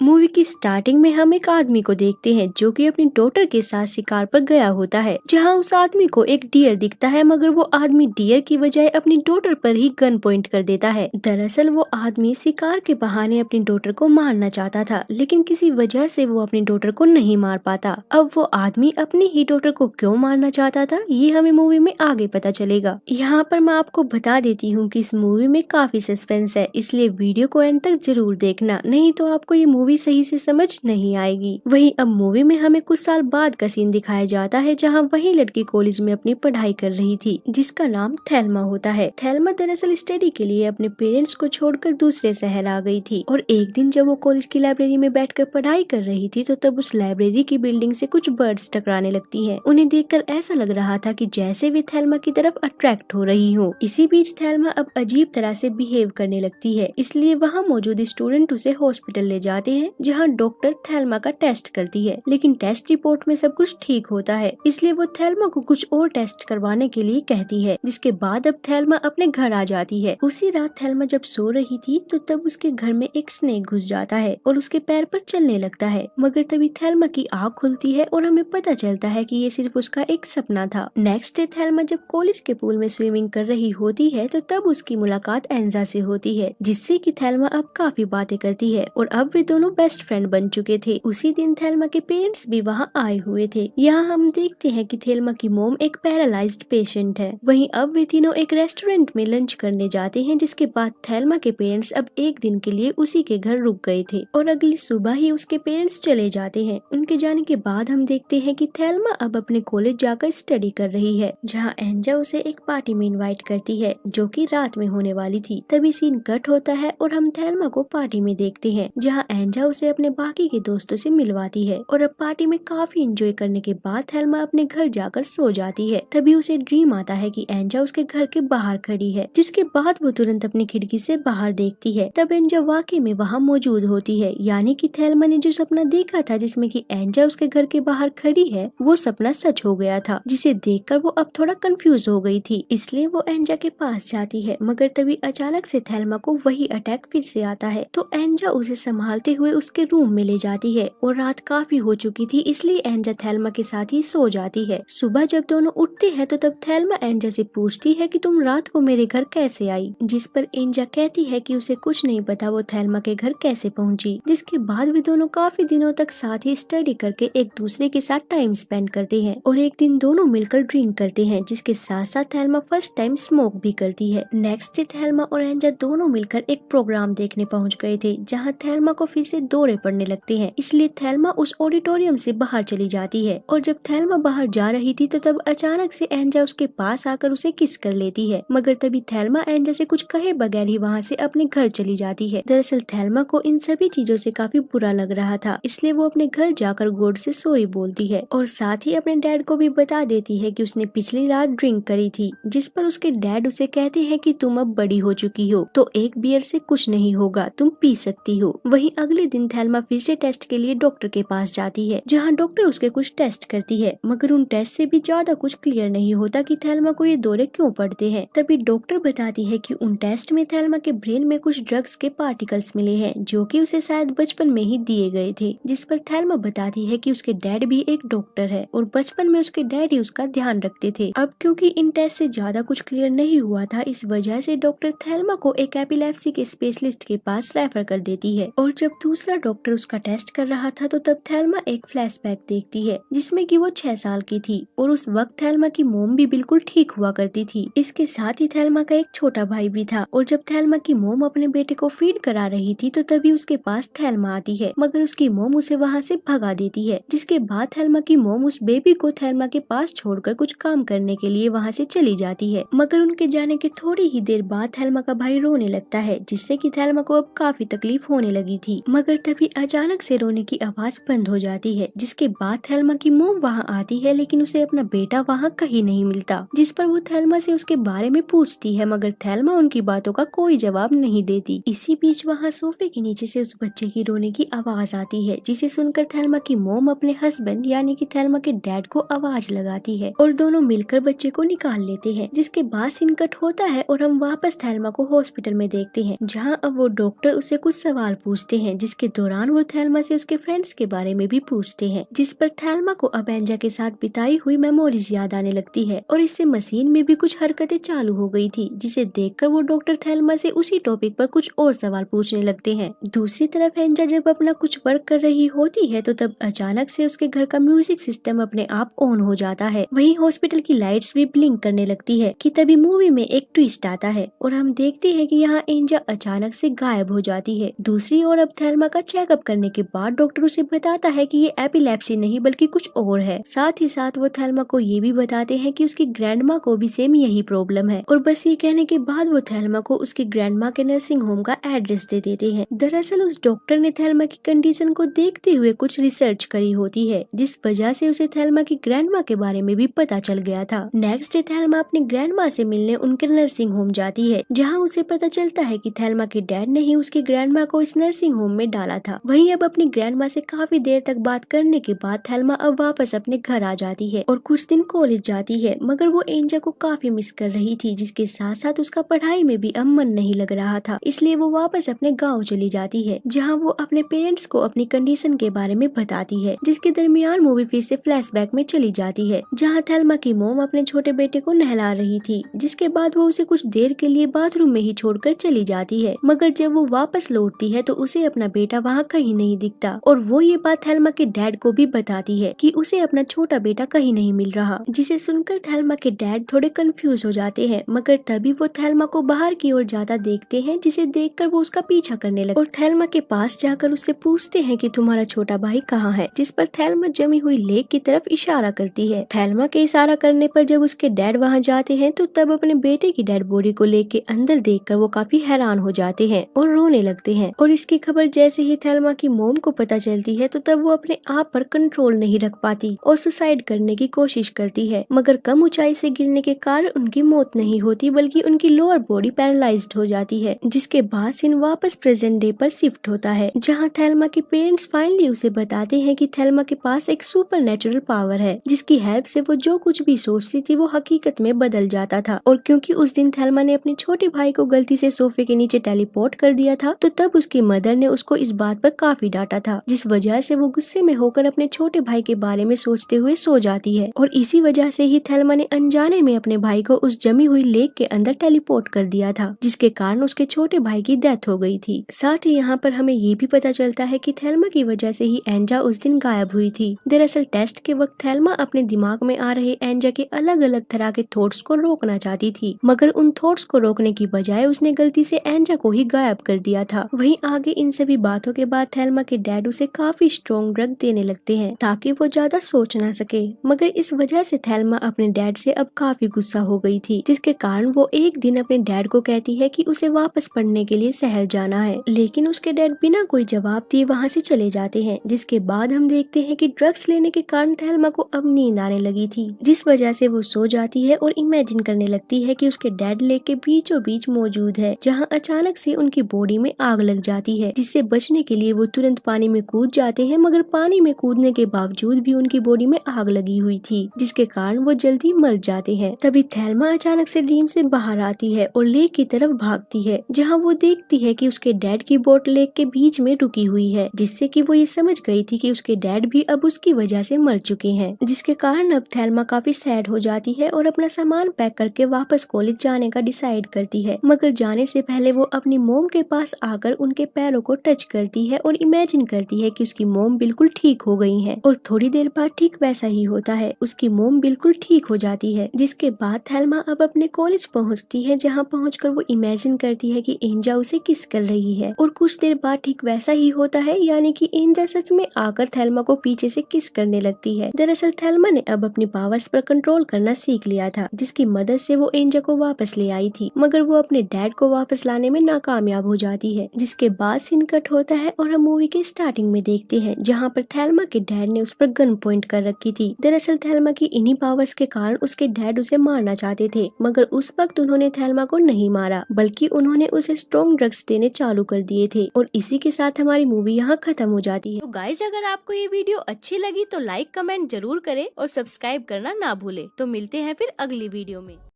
Movie की starting में हम एक आदमी को देखते हैं जो कि अपनी डॉटर के साथ शिकार पर गया होता है, जहां उस आदमी को एक डियर दिखता है, मगर वो आदमी डियर की बजाय अपनी डॉटर पर ही गन पॉइंट कर देता है। दरअसल वो आदमी शिकार के बहाने अपनी डॉटर को मारना चाहता था, लेकिन किसी वजह से वो अपनी डॉटर को नहीं मार पाता। अब वो आदमी अपनी ही डॉटर को क्यों मारना चाहता था, ये हमें मूवी में आगे पता चलेगा। यहाँ पर मैं आपको बता देती हूँ कि इस मूवी में काफी सस्पेंस है, इसलिए वीडियो को एंड तक जरूर देखना, नहीं तो आपको ये मूवी सही से समझ नहीं आएगी। वहीं अब मूवी में हमें कुछ साल बाद का सीन दिखाया जाता है, जहां वही लड़की कॉलेज में अपनी पढ़ाई कर रही थी, जिसका नाम थेल्मा होता है। थेल्मा दरअसल स्टडी के लिए अपने पेरेंट्स को छोड़कर दूसरे शहर आ गई थी, और एक दिन जब वो कॉलेज की लाइब्रेरी में बैठकर पढ़ाई कर रही थी, तो तब उस लाइब्रेरी की बिल्डिंग से कुछ बर्ड्स टकराने लगती है। उन्हें देखकर ऐसा लग रहा था कि जैसे वे थेल्मा की तरफ अट्रैक्ट हो रही हो। इसी बीच थेल्मा अब अजीब तरह से बिहेव करने लगती है, इसलिए वहाँ मौजूद स्टूडेंट उसे हॉस्पिटल ले जाते हैं, जहां डॉक्टर थेल्मा का टेस्ट करती है। लेकिन टेस्ट रिपोर्ट में सब कुछ ठीक होता है, इसलिए वो थेल्मा को कुछ और टेस्ट करवाने के लिए कहती है, जिसके बाद अब थेल्मा अपने घर आ जाती है। उसी रात थेल्मा जब सो रही थी, तो तब उसके घर में एक स्नेक घुस जाता है और उसके पैर पर चलने लगता है, मगर तभी थेल्मा की आँख खुलती है और हमें पता चलता है कि ये सिर्फ उसका एक सपना था। नेक्स्ट डे थेल्मा जब कॉलेज के पूल में स्विमिंग कर रही होती है, तो तब उसकी मुलाकात एंजा से होती है, जिससे कि थेल्मा अब काफी बातें करती है और अब वे दोनों बेस्ट फ्रेंड बन चुके थे। उसी दिन थेल्मा के पेरेंट्स भी वहाँ आए हुए थे। यहाँ हम देखते हैं कि थेल्मा की मोम एक पैरालाइज्ड पेशेंट है। वहीं अब वे तीनों एक रेस्टोरेंट में लंच करने जाते हैं, जिसके बाद थेल्मा के पेरेंट्स अब एक दिन के लिए उसी के घर रुक गए थे और अगली सुबह ही उसके पेरेंट्स चले जाते हैं। उनके जाने के बाद हम देखते हैं कि थेल्मा अब अपने कॉलेज जाकर स्टडी कर रही है, जहाँ एंजा उसे एक पार्टी में इनवाइट करती है, जो कि रात में होने वाली थी। तभी सीन कट होता है और हम थेल्मा को पार्टी में देखते हैं, जहाँ एंजा उसे अपने बाकी के दोस्तों से मिलवाती है। और अब पार्टी में काफी एंजॉय करने के बाद थेल्मा अपने घर जाकर सो जाती है। तभी उसे ड्रीम आता है कि एंजा उसके घर के बाहर खड़ी है, जिसके बाद वो तुरंत अपनी खिड़की से बाहर देखती है। तब एंजा वाकई में वहाँ मौजूद होती है, यानी कि थेल्मा ने जो सपना देखा था जिसमें कि एंजा उसके घर के बाहर खड़ी है, वो सपना सच हो गया था, जिसे देखकर वो अब थोड़ा कंफ्यूज हो गई थी। इसलिए वो एंजा के पास जाती है, मगर तभी अचानक से थेल्मा को वही अटैक फिर से आता है। तो एंजा उसे संभालते हुए उसके रूम में ले जाती है और रात काफी हो चुकी थी, इसलिए एंजा थेल्मा के साथ ही सो जाती है। सुबह जब दोनों उठते हैं, तो तब थेल्मा एंजा से पूछती है कि तुम रात को मेरे घर कैसे आई, जिस पर एंजा कहती है कि उसे कुछ नहीं पता वो थेल्मा के घर कैसे पहुंची। जिसके बाद वे दोनों काफी दिनों तक साथ ही स्टडी करके एक दूसरे के साथ टाइम स्पेंड करते हैं और एक दिन दोनों मिलकर ड्रिंक करते हैं, जिसके साथ साथ थेल्मा फर्स्ट टाइम स्मोक भी करती है। नेक्स्ट डे थेल्मा और एंजा दोनों मिलकर एक प्रोग्राम देखने पहुंच गए थे, जहां थेल्मा को फिर से दौरे पड़ने लगते हैं, इसलिए थेल्मा उस ऑडिटोरियम से बाहर चली जाती है। और जब थेल्मा बाहर जा रही थी, तो तब अचानक से एंजा उसके पास आकर उसे किस कर लेती है, मगर तभी थेल्मा एंजा से कुछ कहे बगैर ही वहाँ से अपने घर चली जाती है। दरअसल थेल्मा को इन सभी चीजों से काफी बुरा लग रहा था, इसलिए वो अपने घर जाकर गॉड से सॉरी बोलती है और साथ ही अपने डैड को भी बता देती है कि उसने पिछली रात ड्रिंक करी थी, जिस पर उसके डैड उसे कहते हैं कि तुम अब बड़ी हो चुकी हो, तो एक बियर से कुछ नहीं होगा, तुम पी सकती हो। वहीं अगले दिन थेल्मा फिर से टेस्ट के लिए डॉक्टर के पास जाती है, जहां डॉक्टर उसके कुछ टेस्ट करती है, मगर उन टेस्ट से भी ज्यादा कुछ क्लियर नहीं होता कि थेल्मा को ये दौरे क्यों पड़ते हैं। तभी डॉक्टर बताती है कि उन टेस्ट में थेल्मा के ब्रेन में कुछ ड्रग्स के पार्टिकल्स मिले हैं, जो कि उसे शायद बचपन में ही दिए गए थे। जिस पर थेल्मा बताती है कि उसके डैड भी एक डॉक्टर है और बचपन में उसके डैड ही उसका ध्यान रखते थे। अब क्योंकि इन टेस्ट से ज्यादा कुछ क्लियर नहीं हुआ था, इस वजह से डॉक्टर थेल्मा को एक एपिलेप्सी के स्पेशलिस्ट के पास रेफर कर देती है। और जब दूसरा डॉक्टर उसका टेस्ट कर रहा था, तो तब थेल्मा एक फ्लैशबैक देखती है, जिसमें कि वो 6 साल की थी और उस वक्त थेल्मा की मोम भी बिल्कुल ठीक हुआ करती थी। इसके साथ ही थेल्मा का एक छोटा भाई भी था और जब थेल्मा की मोम अपने बेटे को फीड करा रही थी, तो तभी उसके पास थेल्मा आती है, मगर उसकी मोम उसे वहाँ से भगा देती है। जिसके बाद थेल्मा की मोम उस बेबी को थेल्मा के पास छोड़कर कुछ काम करने के लिए वहाँ से चली जाती है, मगर उनके जाने के थोड़ी ही देर बाद थेल्मा का भाई रोने लगता है, जिससे कि थेल्मा को अब काफी तकलीफ होने लगी थी। मगर तभी अचानक से रोने की आवाज बंद हो जाती है, जिसके बाद थेल्मा की मोम वहाँ आती है, लेकिन उसे अपना बेटा वहाँ कहीं नहीं मिलता। जिस पर वो थेल्मा से उसके बारे में पूछती है, मगर थेल्मा उनकी बातों का कोई जवाब नहीं देती। इसी बीच वहाँ सोफे के नीचे से उस बच्चे की रोने की आवाज आती है, जिसे सुनकर थेल्मा की मोम अपने हस्बैंड यानी कि थेल्मा के डैड को आवाज लगाती है और दोनों मिलकर बच्चे को निकाल लेते हैं। जिसके बाद सीन कट होता है और हम वापस थेल्मा को हॉस्पिटल में देखते हैं, जहाँ अब वो डॉक्टर उससे कुछ सवाल पूछते हैं, जिसके जिसके दौरान वो थेल्मा से उसके फ्रेंड्स के बारे में भी पूछते हैं, जिस पर थेल्मा को अब एंजा के साथ बिताई हुई मेमोरीज याद आने लगती है और इससे मशीन में भी कुछ हरकतें चालू हो गई थी, जिसे देखकर वो डॉक्टर थेल्मा से उसी टॉपिक पर कुछ और सवाल पूछने लगते हैं। दूसरी तरफ एंजा जब अपना कुछ वर्क कर रही होती है तो तब अचानक से उसके घर का म्यूजिक सिस्टम अपने आप ऑन हो जाता है। वहीं हॉस्पिटल की लाइट्स भी ब्लिंक करने लगती है कि तभी मूवी में एक ट्विस्ट आता है और हम देखते हैं कि यहाँ एंजा अचानक से गायब हो जाती है। दूसरी ओर अब थेल्मा का चेकअप करने के बाद डॉक्टर उसे बताता है कि ये एपिलेप्सी नहीं बल्कि कुछ और है। साथ ही साथ वो थेल्मा को ये भी बताते हैं कि उसकी ग्रैंडमा को भी सेम यही प्रॉब्लम है और बस ये कहने के बाद वो थेल्मा को उसकी ग्रैंडमा के नर्सिंग होम का एड्रेस दे देते हैं। दरअसल उस डॉक्टर ने थेल्मा की कंडीशन को देखते हुए कुछ रिसर्च करी होती है, जिस वजह से उसे थेल्मा की ग्रैंडमा के बारे में भी पता चल गया था। नेक्स्ट डे थेल्मा अपनी ग्रैंडमा से मिलने उनके नर्सिंग होम जाती है, जहाँ उसे पता चलता है कि थेल्मा के डैड ने ही उसकी ग्रैंडमा को इस नर्सिंग होम में डाला था। वहीं अब अपनी ग्रैंडमा से काफी देर तक बात करने के बाद थेल्मा अब वापस अपने घर आ जाती है और कुछ दिन कॉलेज जाती है, मगर वो एंजा को काफी मिस कर रही थी, जिसके साथ साथ उसका पढ़ाई में भी अब मन नहीं लग रहा था। इसलिए वो वापस अपने गाँव चली जाती है, जहाँ वो अपने पेरेंट्स को अपनी कंडीशन के बारे में बताती है, जिसके दरमियान मूवी फिर से फ्लैशबैक में चली जाती है, जहाँ थेल्मा की मोम अपने छोटे बेटे को नहला रही थी, जिसके बाद वो उसे कुछ देर के लिए बाथरूम में ही छोड़कर चली जाती है। मगर जब वो वापस लौटती है तो उसे अपना बेटा वहाँ कहीं नहीं दिखता और वो ये बात थेल्मा के डैड को भी बताती है कि उसे अपना छोटा बेटा कहीं नहीं मिल रहा, जिसे सुनकर थेल्मा के डैड थोड़े कंफ्यूज हो जाते हैं। मगर तभी वो थेल्मा को बाहर की ओर जाता देखते हैं, जिसे देखकर वो उसका पीछा करने लगे और थेल्मा के पास जाकर उससे पूछते हैं कि तुम्हारा छोटा भाई कहाँ है, जिस पर थेल्मा जमी हुई लेक की तरफ इशारा करती है। थेल्मा के इशारा करने पर जब उसके डैड वहाँ जाते हैं तो तब अपने बेटे की डेड बॉडी को लेक के अंदर देखकर वो काफी हैरान हो जाते हैं और रोने लगते हैं। और इसकी खबर जैसे ही थेल्मा की मोम को पता चलती है तो तब वो अपने आप पर कंट्रोल नहीं रख पाती और सुसाइड करने की कोशिश करती है, मगर कम ऊंचाई से गिरने के कारण उनकी मौत नहीं होती बल्कि उनकी लोअर बॉडी पैरालाइज्ड हो जाती है। जिसके बाद सीन वापस प्रेजेंट डे पर शिफ्ट होता है, जहाँ थेल्मा के पेरेंट्स फाइनली उसे बताते हैं कि थेल्मा के पास एक सुपर नेचुरल पावर है, जिसकी हेल्प से वो जो कुछ भी सोचती थी वो हकीकत में बदल जाता था। और क्योंकि उस दिन थेल्मा ने अपने छोटे भाई को गलती से सोफे के नीचे टेलीपोर्ट कर दिया था, तो तब उसकी मदर ने उसको इस बात पर काफी डांटा था, जिस वजह से वो गुस्से में होकर अपने छोटे भाई के बारे में सोचते हुए सो जाती है। और इसी वजह से ही थेल्मा ने अनजाने में अपने भाई को उस जमी हुई लेक के अंदर टेलीपोर्ट कर दिया था, जिसके कारण उसके छोटे भाई की डेथ हो गई थी। साथ ही यहाँ पर हमें ये भी पता चलता है कि थेल्मा की वजह से ही एंजा उस दिन गायब हुई थी। दरअसल टेस्ट के वक्त थेल्मा अपने दिमाग में आ रहे एंजा के अलग अलग तरह के थॉट्स को रोकना चाहती थी, मगर उन थॉट्स को रोकने की बजाय उसने गलती से एंजा को ही गायब कर दिया था। वहीं आगे इन सभी बातों के बाद थेल्मा के डैड उसे काफी स्ट्रॉन्ग ड्रग देने लगते हैं ताकि वो ज्यादा सोच ना सके, मगर इस वजह से थेल्मा अपने डैड से अब काफी गुस्सा हो गई थी, जिसके कारण वो एक दिन अपने डैड को कहती है कि उसे वापस पढ़ने के लिए शहर जाना है, लेकिन उसके डैड बिना कोई जवाब दिए वहाँ से चले जाते हैं। जिसके बाद हम देखते हैं कि ड्रग्स लेने के कारण थेल्मा को अब नींद आने लगी थी, जिस वजह से वो सो जाती है और इमेजिन करने लगती है कि उसके डैड लेक के बीचों बीच मौजूद है, जहाँ अचानक से उनकी बॉडी में आग लग जाती है, जिससे बचने के लिए वो तुरंत पानी में कूद जाते हैं, मगर पानी में कूदने के बावजूद भी उनकी बॉडी में आग लगी हुई थी, जिसके कारण वो जल्दी मर जाते हैं। तभी थेल्मा अचानक से ड्रीम से बाहर आती है और लेक की तरफ भागती है, जहाँ वो देखती है कि उसके डैड की बोट लेक के बीच में रुकी हुई है, जिससे कि वो ये समझ गई थी कि उसके डैड भी अब उसकी वजह से मर चुके हैं, जिसके कारण अब थेल्मा काफी सैड हो जाती है और अपना सामान पैक करके वापस कॉलेज जाने का डिसाइड करती है। मगर जाने से पहले वो अपनी मोम के पास आकर उनके पैरों को टच करती है और इमेजिन करती है कि उसकी मोम बिल्कुल ठीक हो गई है। और थोड़ी देर बाद ठीक वैसा ही होता है, उसकी मोम बिल्कुल ठीक हो जाती है। जिसके बाद थेल्मा अब अपने कॉलेज पहुंचती है, जहां पहुंचकर वो इमेजिन करती है कि एंजा उसे किस कर रही है। और कुछ देर बाद ठीक वैसा ही होता है, यानी कि एंजा सच में आकर थेल्मा को पीछे से किस करने लगती है। दरअसल थेल्मा ने अब अपनी पावर्स पर कंट्रोल करना सीख लिया था, जिसकी मदद से वो एंजा को वापस ले आई थी, मगर वो अपने डैड को वापस लाने में नाकामयाब हो जाती है। जिसके बाद सीन कट होता है और हम मूवी के स्टार्टिंग में देखते हैं, जहाँ पर थेल्मा के डैड ने उस पर गन पॉइंट कर रखी थी। दरअसल थेल्मा की इन्हीं पावर्स के कारण उसके डैड उसे मारना चाहते थे, मगर उस वक्त उन्होंने थेल्मा को नहीं मारा, बल्कि उन्होंने उसे स्ट्रॉन्ग ड्रग्स देने चालू कर दिए थे। और इसी के साथ हमारी मूवी यहाँ खत्म हो जाती है। तो गाइस, अगर आपको ये वीडियो अच्छी लगी तो लाइक कमेंट जरूर करें और सब्सक्राइब करना ना भूले। तो मिलते हैं फिर अगली वीडियो में।